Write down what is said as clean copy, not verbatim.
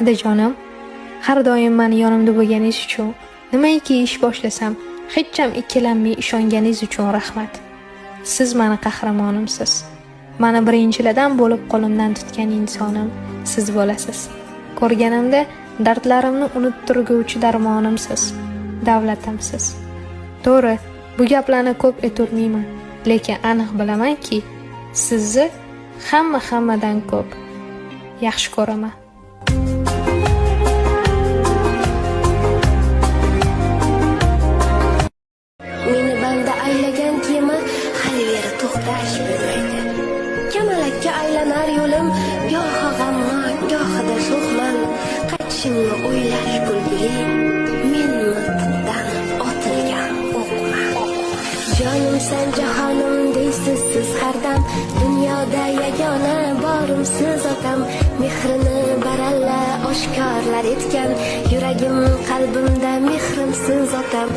Adajonim, har doim meni yonimda bo'lganingiz uchun, nimaiki ish boshlasam, hech ham ikkilanmay ishonganingiz uchun rahmat. Siz meni qahramonimsiz. Meni birinchilardan bo'lib qo'limdan tutgan insonim siz bo'lasiz. Ko'rganimda dardlarimni unuttirguvchi darmonimsiz, davlatimsiz. To'g'ri, bu gaplarni ko'p aytolmayman, lekin aniq bilamanki, sizni hammadan ko'p yaxshi ko'raman. Meni banda aylagan kema hali beri to'xtash bilmaydi. Kamalakka aylanar yo'lim, gohi g'amman, gohida sho'xman. Qaytishimni o'ylash kulgili, men miltiqdan otilgan o'qman. Jonimsan jahonim deysiz siz har dam, dunyoda yagona borim siz otam. Mehrini baralla oshkorlar etgan, yuragim qalbimda mehrim siz otam.